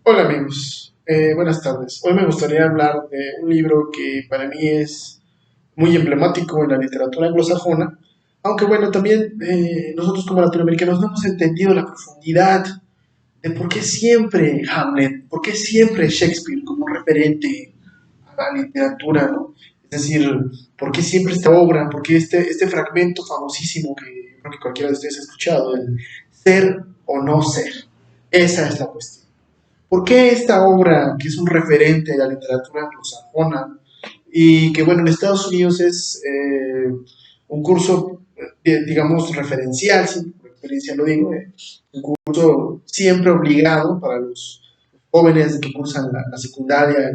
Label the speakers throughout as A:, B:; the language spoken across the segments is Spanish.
A: Hola amigos, buenas tardes. Hoy me gustaría hablar de un libro que para mí es muy emblemático en la literatura anglosajona, aunque bueno, también nosotros como latinoamericanos no hemos entendido la profundidad de por qué siempre Hamlet, por qué siempre Shakespeare como un referente a la literatura, ¿no? Es decir, por qué siempre esta obra, por qué este fragmento famosísimo que yo creo que cualquiera de ustedes ha escuchado, el ser o no ser. Esa es la cuestión. ¿Por qué esta obra, que es un referente de la literatura anglosajona y que, bueno, en Estados Unidos es un curso, digamos, referencial, sí, por experiencia lo digo, un curso siempre obligado para los jóvenes que cursan la secundaria,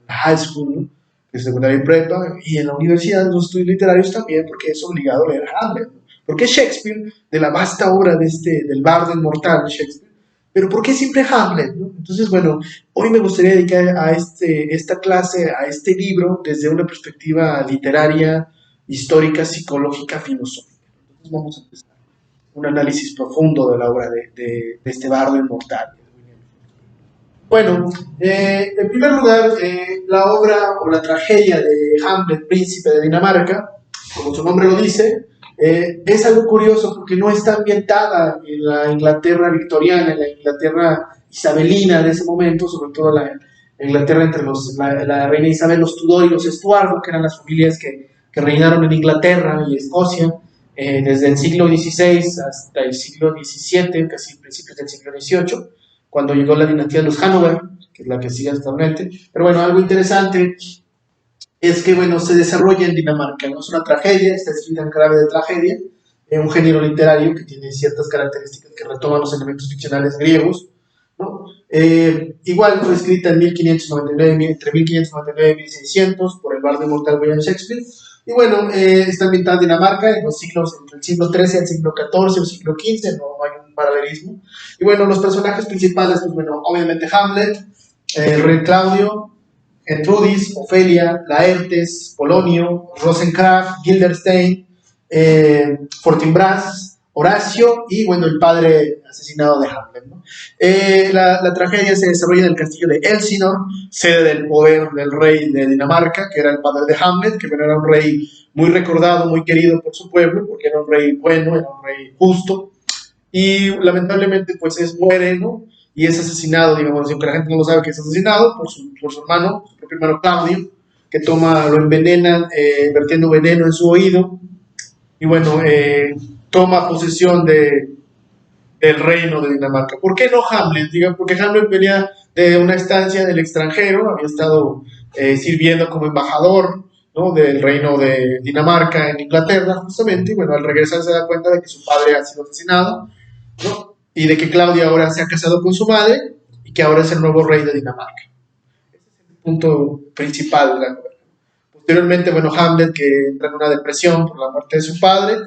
A: la high school, ¿no? Que es secundaria y prepa, y en la universidad, en los estudios literarios también, porque es obligado a leer Hamlet, ¿no? Porque Shakespeare, de la vasta obra del bardo inmortal Shakespeare, pero ¿por qué siempre Hamlet? ¿No? Entonces, bueno, hoy me gustaría dedicar a esta clase, a este libro, desde una perspectiva literaria, histórica, psicológica, filosófica. Entonces vamos a empezar un análisis profundo de la obra de este bardo inmortal. Bueno, en primer lugar, la obra o la tragedia de Hamlet, príncipe de Dinamarca, como su nombre lo dice, es algo curioso porque no está ambientada en la Inglaterra victoriana, en la Inglaterra isabelina de ese momento, sobre todo la Inglaterra entre la reina Isabel, los Tudor y los Estuardo, que eran las familias que reinaron en Inglaterra y Escocia desde el siglo XVI hasta el siglo XVII, casi principios del siglo XVIII, cuando llegó la dinastía de los Hanover, que es la que sigue actualmente. Pero bueno, algo interesante es que, bueno, se desarrolla en Dinamarca, no es una tragedia, está escrita en clave de tragedia, un género literario que tiene ciertas características que retoman los elementos ficcionales griegos, ¿no? Igual fue escrita en 1599, entre 1599 y 1600 por el bardo inmortal William Shakespeare, y bueno, está ambientada en Dinamarca en los siglos, entre el siglo XIII al siglo XIV o siglo XV, no hay un paralelismo. Y bueno, los personajes principales, pues bueno, obviamente Hamlet, el rey Claudio, Gertrudis, Ofelia, Laertes, Polonio, Rosencraft, Gilderstein, Fortinbras, Horacio y, bueno, el padre asesinado de Hamlet, ¿no? La tragedia se desarrolla en el castillo de Elsinor, sede del poder del rey de Dinamarca, que era el padre de Hamlet, que bueno, era un rey muy recordado, muy querido por su pueblo, porque era un rey bueno, era un rey justo, y lamentablemente pues muere, ¿no? Y es asesinado, digamos, aunque la gente no lo sabe que es asesinado por su hermano, su propio hermano Claudio, que lo envenena, vertiendo veneno en su oído, y bueno, toma posesión del reino de Dinamarca. ¿Por qué no Hamlet? Digan, porque Hamlet venía de una estancia del extranjero, había estado sirviendo como embajador, ¿no? Del reino de Dinamarca en Inglaterra, justamente, y bueno, al regresar se da cuenta de que su padre ha sido asesinado, ¿no? Y de que Claudia ahora se ha casado con su madre y que ahora es el nuevo rey de Dinamarca. Ese es el punto principal de la novela. Posteriormente, bueno, Hamlet, que entra en una depresión por la muerte de su padre,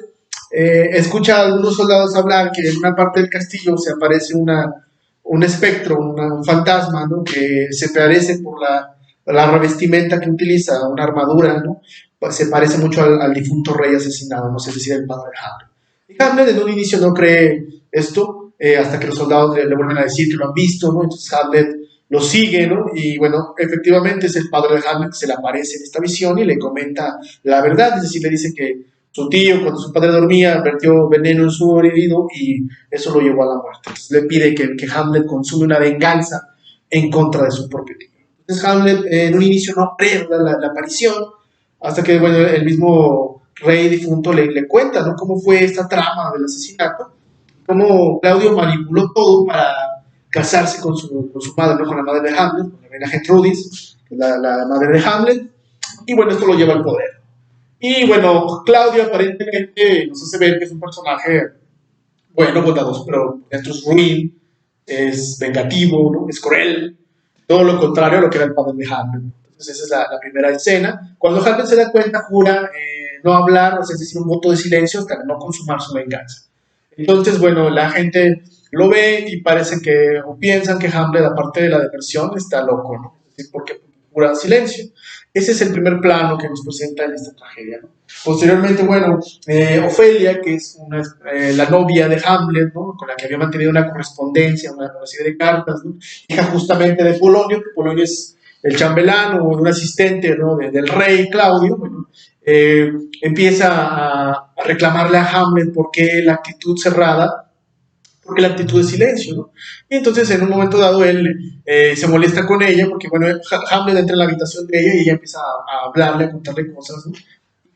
A: escucha a algunos soldados hablar que en una parte del castillo se aparece un espectro, un fantasma, ¿no? Que se parece por la revestimenta que utiliza, una armadura, ¿no? Pues se parece mucho al difunto rey asesinado, no sé si era el padre de Hamlet. Y Hamlet en un inicio no cree esto, hasta que los soldados le vuelven a decir que lo han visto, ¿no? Entonces Hamlet lo sigue, ¿no? Y bueno, efectivamente es el padre de Hamlet que se le aparece en esta visión y le comenta la verdad, es decir, le dice que su tío, cuando su padre dormía, vertió veneno en su oído y eso lo llevó a la muerte. Entonces, le pide que Hamlet consume una venganza en contra de su propio tío. Entonces Hamlet en un inicio no cree la aparición, hasta que bueno, el mismo rey difunto le cuenta, ¿no? Cómo fue esta trama del asesinato, cómo Claudio manipuló todo para casarse con su madre, ¿no? Con la madre de Hamlet, con la reina Gertrudis, que es la madre de Hamlet, y bueno, esto lo lleva al poder. Y bueno, Claudio aparentemente nos hace ver que es un personaje bueno, bondadoso, pero dentro es ruin, es vengativo, ¿no? Es cruel, todo lo contrario a lo que era el padre de Hamlet. Entonces esa es la primera escena. Cuando Hamlet se da cuenta, jura no hablar, o sea, es decir, un voto de silencio hasta no consumar su venganza. Entonces, bueno, la gente lo ve y parece que, o piensan que Hamlet, aparte de la depresión, está loco, ¿no? Es decir, porque pura silencio. Ese es el primer plano que nos presenta en esta tragedia, ¿no? Posteriormente, bueno, Ofelia, que es la novia de Hamlet, ¿no? Con la que había mantenido una correspondencia, una serie de cartas, ¿no? Hija justamente de Polonio, que Polonio es el chambelán o un asistente, ¿no? del rey Claudio. Bueno, empieza a reclamarle a Hamlet por qué la actitud cerrada, porque la actitud de silencio, ¿no? Y entonces en un momento dado él se molesta con ella, porque bueno, Hamlet entra en la habitación de ella y ella empieza a hablarle, a contarle cosas, ¿no?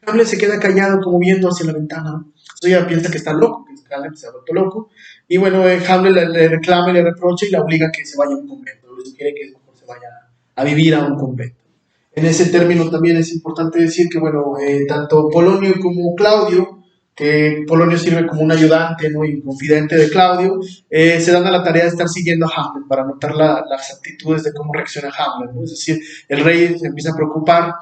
A: Hamlet se queda callado como viendo hacia la ventana, ¿no? Entonces ella piensa que está loco, que Hamlet se ha vuelto loco, y bueno, Hamlet le reclama y le reprocha y la obliga a que se vaya a un convento, le quiere que mejor se vaya a vivir a un convento. En ese término también es importante decir que, bueno, tanto Polonio como Claudio, que Polonio sirve como un ayudante, ¿no? Y confidente de Claudio, se dan a la tarea de estar siguiendo a Hamlet para notar las actitudes de cómo reacciona Hamlet, ¿no? Es decir, el rey se empieza a preocupar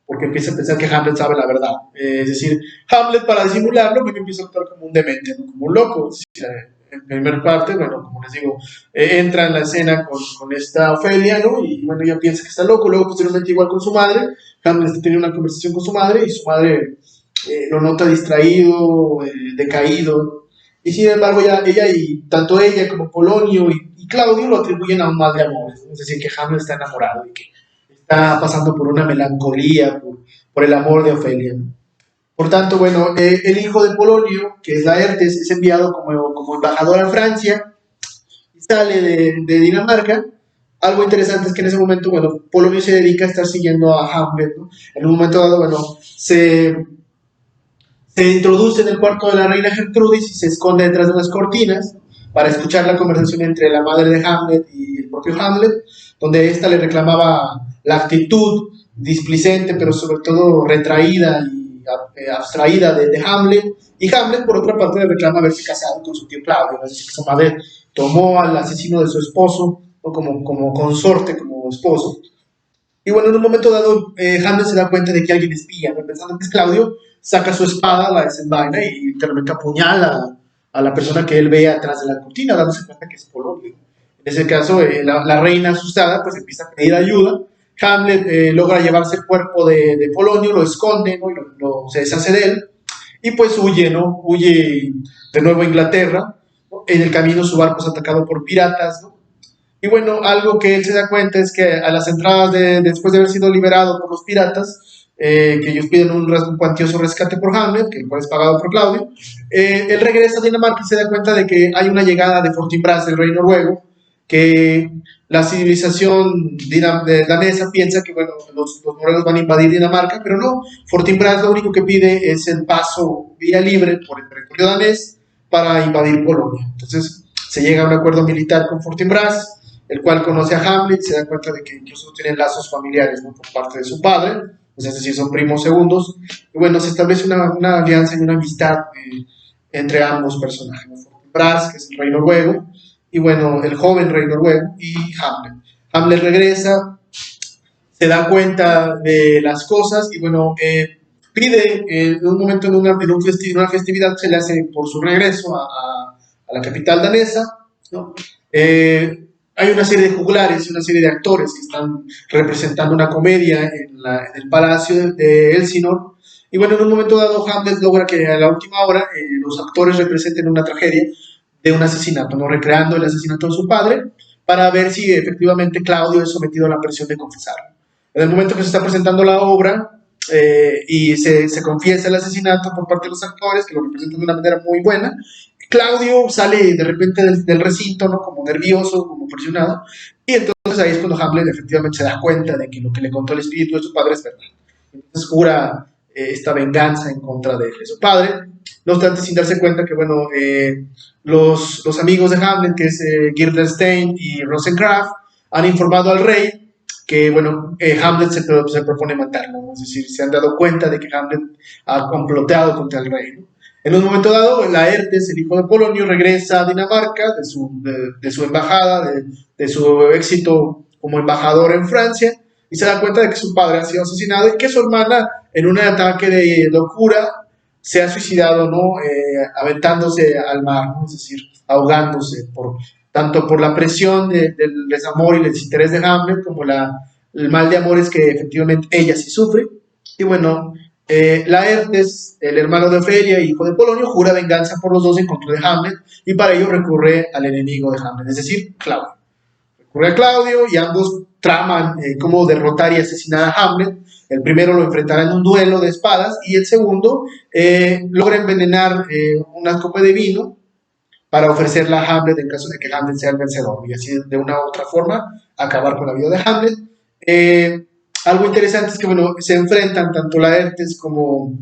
A: porque empieza a pensar que Hamlet sabe la verdad. Es decir, Hamlet, para disimularlo, bueno, empieza a actuar como un demente, ¿no? Como un loco. Es decir, en primera parte, bueno, como les digo, entra en la escena con esta Ofelia, ¿no? Y bueno, ella piensa que está loco, luego posteriormente igual con su madre, Hamlet está teniendo una conversación con su madre y su madre lo nota distraído, decaído, ¿no? Y sin embargo, ella y tanto ella como Polonio y Claudio lo atribuyen a un mal de amor, ¿no? Es decir, que Hamlet está enamorado y que está pasando por una melancolía, por el amor de Ofelia, ¿no? Por tanto, bueno, el hijo de Polonio, que es Laertes, es enviado como embajador a Francia y sale de Dinamarca. Algo interesante es que en ese momento, bueno, Polonio se dedica a estar siguiendo a Hamlet, ¿no? En un momento dado, bueno, se introduce en el cuarto de la reina Gertrudis y se esconde detrás de unas cortinas para escuchar la conversación entre la madre de Hamlet y el propio Hamlet, donde ésta le reclamaba la actitud displicente, pero sobre todo retraída y abstraída de Hamlet, y Hamlet, por otra parte, le reclama haberse casado con su tío Claudio, ¿no? Es decir, que su madre tomó al asesino de su esposo, ¿no? como consorte, como esposo. Y bueno, en un momento dado, Hamlet se da cuenta de que alguien espía, ¿no? Pensando que es Claudio, saca su espada, la desenvaina y literalmente apuñala a la persona que él ve atrás de la cortina, dándose cuenta que es Polonio. En ese caso, la reina asustada pues empieza a pedir ayuda. Hamlet logra llevarse el cuerpo de Polonio, lo esconde, ¿no? Se deshace de él y pues huye, ¿no? Huye de nuevo a Inglaterra, ¿no? En el camino su barco es atacado por piratas, ¿no? Y bueno, algo que él se da cuenta es que a las entradas, después de haber sido liberado por los piratas, que ellos piden un cuantioso rescate por Hamlet, que el cual es pagado por Claudio, él regresa a Dinamarca y se da cuenta de que hay una llegada de Fortinbras, del rey noruego, que la civilización danesa piensa que bueno, los noruegos van a invadir Dinamarca, pero no, Fortinbras lo único que pide es el paso vía libre por el territorio danés para invadir Polonia. Entonces se llega a un acuerdo militar con Fortinbras, el cual conoce a Hamlet, se da cuenta de que incluso tienen lazos familiares, ¿no? Por parte de su padre, pues es decir, son primos segundos, y bueno, se establece una alianza y una amistad entre ambos personajes, ¿no? Fortinbras, que es el rey noruego, y bueno, el joven rey noruego, y Hamlet. Hamlet regresa, se da cuenta de las cosas, y bueno, pide en un momento en una festividad se le hace por su regreso a la capital danesa, ¿no? Hay una serie de juglares y una serie de actores que están representando una comedia en el palacio de Elsinore. Y bueno, en un momento dado, Hamlet logra que a la última hora los actores representen una tragedia de un asesinato, ¿no? Recreando el asesinato de su padre, para ver si efectivamente Claudio es sometido a la presión de confesarlo. En el momento que se está presentando la obra y se confiesa el asesinato por parte de los actores, que lo representan de una manera muy buena, Claudio sale de repente del recinto, ¿no? Como nervioso, como presionado, y entonces ahí es cuando Hamlet efectivamente se da cuenta de que lo que le contó el espíritu de su padre es verdad. Entonces jura esta venganza en contra de su padre, no obstante sin darse cuenta que, bueno, los amigos de Hamlet, que es Guildenstern y Rosencraft, han informado al rey que, bueno, Hamlet se propone matarlo, ¿no? Es decir, se han dado cuenta de que Hamlet ha comploteado contra el rey, ¿no? En un momento dado, Laertes, el hijo de Polonio, regresa a Dinamarca de su embajada, de su éxito como embajador en Francia, y se da cuenta de que su padre ha sido asesinado y que su hermana, en un ataque de locura, se ha suicidado, ¿no? Aventándose al mar, ¿no? Es decir, ahogándose, tanto por la presión del desamor y el desinterés de Hamlet, como El mal de amor es que efectivamente ella sí sufre. Y bueno, Laertes, el hermano de Ofelia, hijo de Polonio, jura venganza por los dos en contra de Hamlet y para ello recurre al enemigo de Hamlet, es decir, Claudio. Recurre a Claudio y ambos traman cómo derrotar y asesinar a Hamlet. El primero lo enfrentará en un duelo de espadas y el segundo logra envenenar una copa de vino para ofrecerla a Hamlet en caso de que Hamlet sea el vencedor y así de una u otra forma acabar con la vida de Hamlet. Algo interesante es que bueno, se enfrentan tanto Laertes como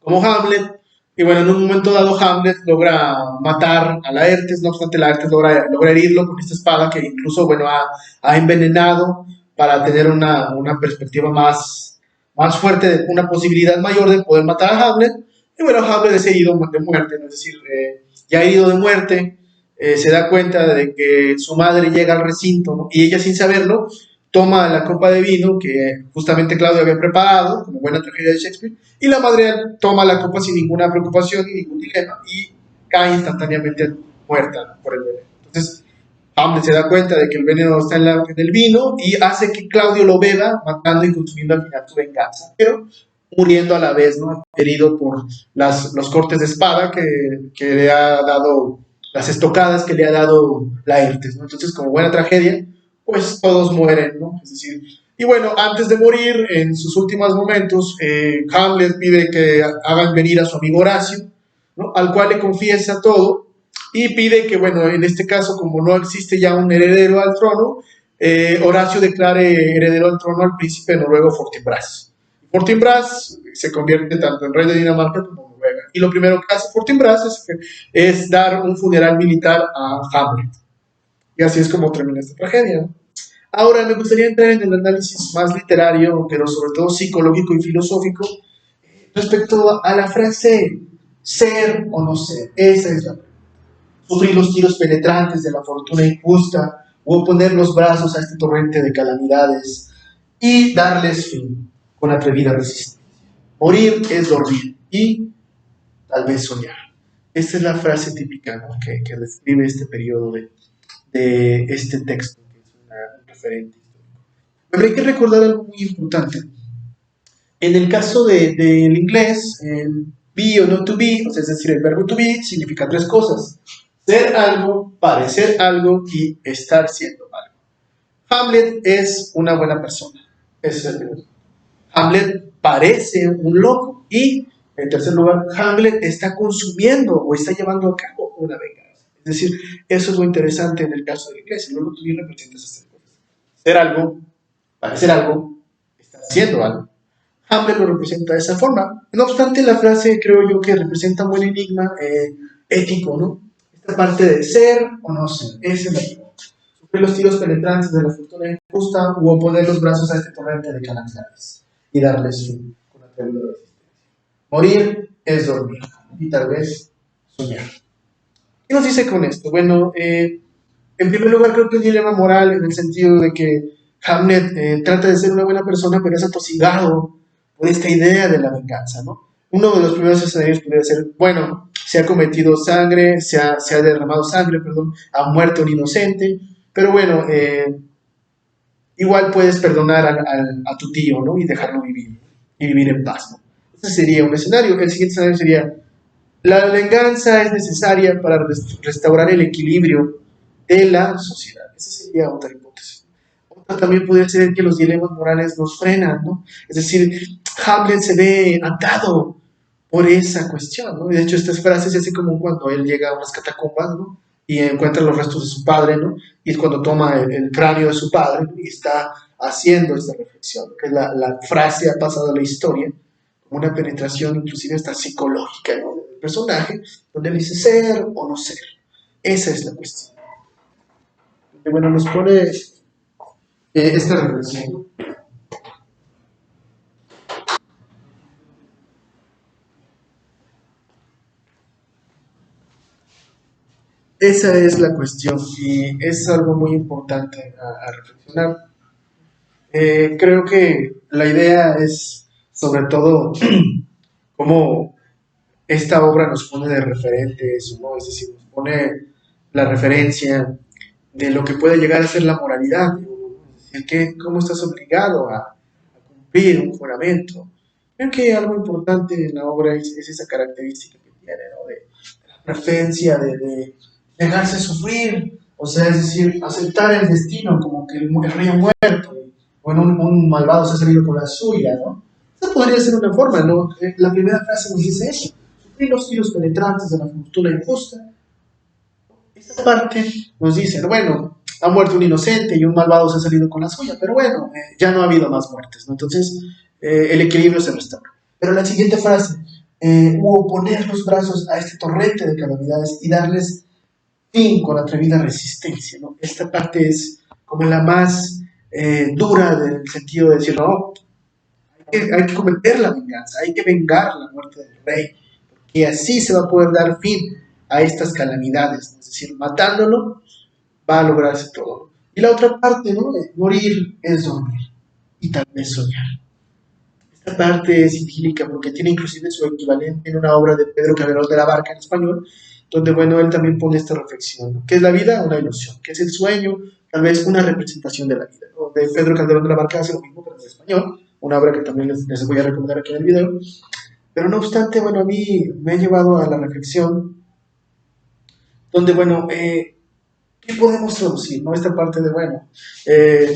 A: Hamlet y bueno, en un momento dado Hamlet logra matar a Laertes, no obstante Laertes logra herirlo con esta espada que incluso bueno, ha envenenado para tener una perspectiva más fuerte, una posibilidad mayor de poder matar a Hamlet. Y bueno, Hamlet es herido de muerte, ¿no? Es decir, ya herido de muerte, se da cuenta de que su madre llega al recinto, ¿no? Y ella sin saberlo toma la copa de vino que justamente Claudio había preparado, como buena tragedia de Shakespeare, y la madre toma la copa sin ninguna preocupación ni ningún dilema y cae instantáneamente muerta por el veneno. Entonces, Hamlet se da cuenta de que el veneno está en el vino y hace que Claudio lo beba, matando y consumiendo al final su venganza, pero muriendo a la vez, ¿no? Herido por los cortes de espada que le ha dado, las estocadas que le ha dado Laertes, ¿no? Entonces, como buena tragedia, pues todos mueren, ¿no? Es decir, y bueno, antes de morir, en sus últimos momentos, Hamlet pide que hagan venir a su amigo Horacio, ¿no? Al cual le confiesa todo y pide que, bueno, en este caso, como no existe ya un heredero al trono, Horacio declare heredero al trono al príncipe noruego Fortinbras. Fortinbras se convierte tanto en rey de Dinamarca como Noruega. Y lo primero que hace Fortinbras es dar un funeral militar a Hamlet. Y así es como termina esta tragedia, ¿no? Ahora me gustaría entrar en el análisis más literario, pero sobre todo psicológico y filosófico, respecto a la frase ser o no ser. Esa es la pregunta. Sufrir los tiros penetrantes de la fortuna injusta o poner los brazos a este torrente de calamidades y darles fin con atrevida resistencia. Morir es dormir y tal vez soñar. Esta es la frase típica, ¿no? que describe este periodo de este texto, que es un referente histórico. Pero hay que recordar algo muy importante. En el caso del inglés, be o not to be, o sea, es decir, el verbo to be significa tres cosas: ser algo, parecer algo y estar siendo algo. Hamlet es una buena persona. Ese es el primero. Hamlet parece un loco y, en tercer lugar, Hamlet está consumiendo o está llevando a cabo una venganza. Es decir, eso es lo interesante en el caso del inglés. El verbo to be representa esas tres cosas: ser algo, parecer algo, estar siendo algo. Hamlet lo representa de esa forma. No obstante, la frase creo yo que representa un buen enigma ético, ¿no? Esta parte de ser o no ser, esa es la pregunta. Sufrir los tiros penetrantes de la fortuna injusta o poner los brazos a este torrente de calamidades y darles fin con la atrevida resistencia. Morir es dormir y tal vez soñar. ¿Qué nos dice con esto? Bueno, en primer lugar creo que es un dilema moral en el sentido de que Hamlet trata de ser una buena persona, pero es atosigado por esta idea de la venganza, ¿no? Uno de los primeros escenarios podría ser, bueno, se ha cometido sangre, se ha derramado sangre, perdón, ha muerto un inocente, pero bueno, igual puedes perdonar a tu tío, ¿no? Y dejarlo vivir, y vivir en paz, ¿no? Ese sería un escenario. El siguiente escenario sería, la venganza es necesaria para restaurar el equilibrio de la sociedad. Esa sería otra hipótesis. Otra también podría ser que los dilemas morales nos frenan, ¿no? Es decir, Hamlet se ve atado por esa cuestión, ¿no? Y de hecho, estas frases es así como cuando él llega a unas catacumbas, ¿no? Y encuentra los restos de su padre, ¿no? Y es cuando toma el cráneo de su padre, ¿no? Y está haciendo esta reflexión, que la frase ha pasado a la historia como una penetración inclusive hasta psicológica, ¿no? Del personaje, donde él dice ser o no ser. Esa es la cuestión. Y bueno, nos pone esta reflexión. Esa es la cuestión y es algo muy importante a reflexionar. Creo que la idea es sobre todo cómo esta obra nos pone de referentes, ¿no? Es decir, nos pone la referencia de lo que puede llegar a ser la moralidad, ¿no? Es decir, cómo estás obligado a cumplir un juramento. Creo que algo importante en la obra es esa característica que tiene, ¿no? De la preferencia de dejarse sufrir, o sea, es decir, aceptar el destino como que el rey ha muerto, bueno, un malvado se ha salido con la suya, ¿no? Esa podría ser una forma, ¿no? La primera frase nos dice eso, sufrir los tiros penetrantes de la fortuna injusta. Esta parte nos dice, bueno, ha muerto un inocente y un malvado se ha salido con la suya, pero bueno, ya no ha habido más muertes, ¿no? Entonces, el equilibrio se restaura. Pero la siguiente frase, hubo poner los brazos a este torrente de calamidades y darles fin con atrevida resistencia, ¿no? Esta parte es como la más dura del sentido de decir, no, hay que cometer la venganza, hay que vengar la muerte del rey, y así se va a poder dar fin a estas calamidades, ¿no? Es decir, matándolo va a lograrse todo. Y la otra parte, ¿no? Morir es dormir y tal vez soñar. Esta parte es idílica porque tiene inclusive su equivalente en una obra de Pedro Calderón de la Barca en español, donde, bueno, él también pone esta reflexión, ¿no? ¿Qué es la vida? Una ilusión. ¿Qué es el sueño? Tal vez una representación de la vida, ¿no? De Pedro Calderón de la Barca hace lo mismo, pero en español, una obra que también les voy a recomendar aquí en el video. Pero no obstante, bueno, a mí me ha llevado a la reflexión donde, bueno, ¿qué podemos traducir? ¿No? Esta parte de, bueno, eh,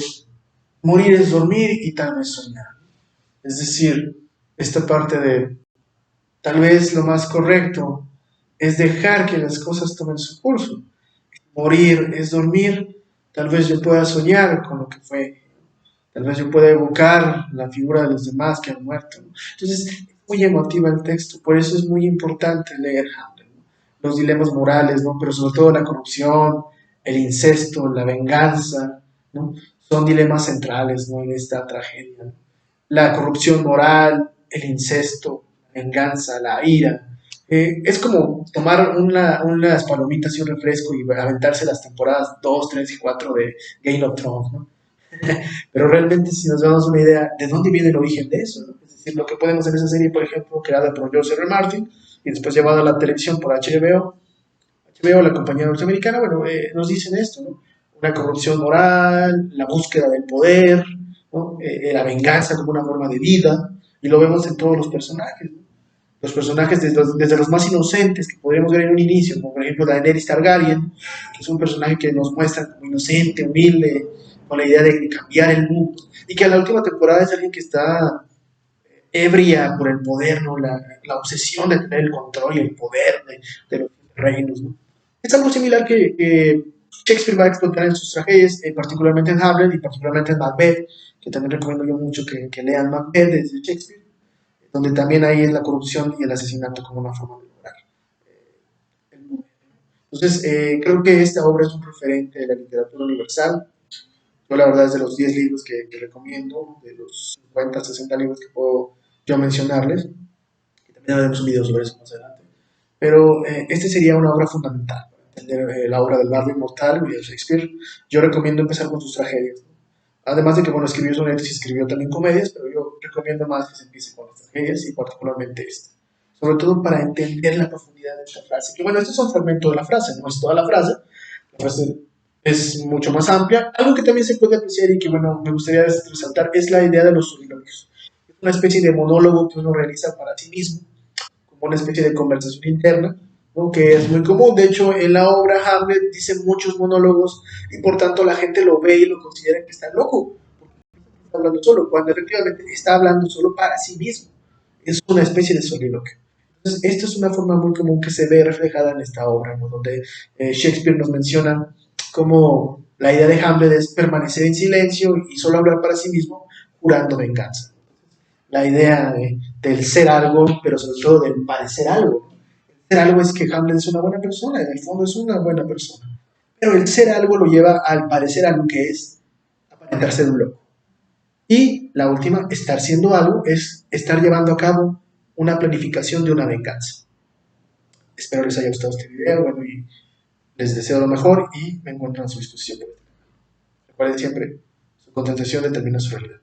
A: morir es dormir y tal vez soñar. Es decir, esta parte de tal vez lo más correcto es dejar que las cosas tomen su curso. Morir es dormir, tal vez yo pueda soñar con lo que fue, tal vez yo pueda evocar la figura de los demás que han muerto, ¿no? Entonces, es muy emotiva el texto, por eso es muy importante leer Hamlet, ¿no? Los dilemas morales, ¿no? Pero sobre todo la corrupción, el incesto, la venganza, ¿no? Son dilemas centrales, ¿no? En esta tragedia, ¿no? La corrupción moral, el incesto, la venganza, la ira. Es como tomar unas palomitas y un refresco y aventarse las temporadas 2, 3 y 4 de Game of Thrones, ¿no? Pero realmente si nos damos una idea de dónde viene el origen de eso, ¿no? Es decir, lo que podemos en esa serie, por ejemplo, creada por George R. R. Martin y después llevada a la televisión por HBO, la compañía norteamericana, bueno, nos dicen esto, ¿no? Una corrupción moral, la búsqueda del poder, ¿no? La venganza como una forma de vida, y lo vemos en todos los personajes, ¿no? Los personajes desde los más inocentes que podríamos ver en un inicio, como por ejemplo Daenerys Targaryen, que es un personaje que nos muestra como inocente, humilde, con la idea de cambiar el mundo, y que a la última temporada es alguien que está ebria por el poder, ¿no? La obsesión de tener el control y el poder de los reinos, ¿no? Es algo similar que Shakespeare va a explotar en sus tragedias, particularmente en Hamlet y particularmente en Macbeth, que también recomiendo yo mucho que lean Macbeth de Shakespeare, donde también hay la corrupción y el asesinato como una forma de lograr el mundo. Entonces, creo que esta obra es un referente de la literatura universal. Yo la verdad es de los 10 libros que recomiendo, de los 50, 60 libros que puedo yo mencionarles, y también haremos un video sobre eso más adelante. Pero este sería una obra fundamental para entender la obra del bardo inmortal, William Shakespeare. Yo recomiendo empezar con sus tragedias, ¿no? Además de que, bueno, escribió sonetos y escribió también comedias, pero yo recomiendo más que se empiece con las tragedias y particularmente esta. Sobre todo para entender la profundidad de esta frase. Que bueno, este es un fragmento de la frase, no es toda la frase es mucho más amplia. Algo que también se puede apreciar y que, bueno, me gustaría resaltar es la idea de los soliloquios. Es una especie de monólogo que uno realiza para sí mismo, como una especie de conversación interna, ¿no? Que es muy común. De hecho, en la obra Hamlet dice muchos monólogos y por tanto la gente lo ve y lo considera que está loco, porque está hablando solo, cuando efectivamente está hablando solo para sí mismo. Es una especie de soliloquio. Entonces, esto es una forma muy común que se ve reflejada en esta obra, ¿no? Donde Shakespeare nos menciona cómo la idea de Hamlet es permanecer en silencio y solo hablar para sí mismo, jurando venganza. La idea del ser algo, pero sobre todo del parecer algo. El ser algo es que Hamlet es una buena persona, en el fondo es una buena persona. Pero el ser algo lo lleva al parecer algo que es aparentar ser un loco. Y la última, estar siendo algo, es estar llevando a cabo una planificación de una venganza. Espero les haya gustado este video, bueno, y les deseo lo mejor y me encuentro a su disposición. Recuerden siempre, su contemplación determina su realidad.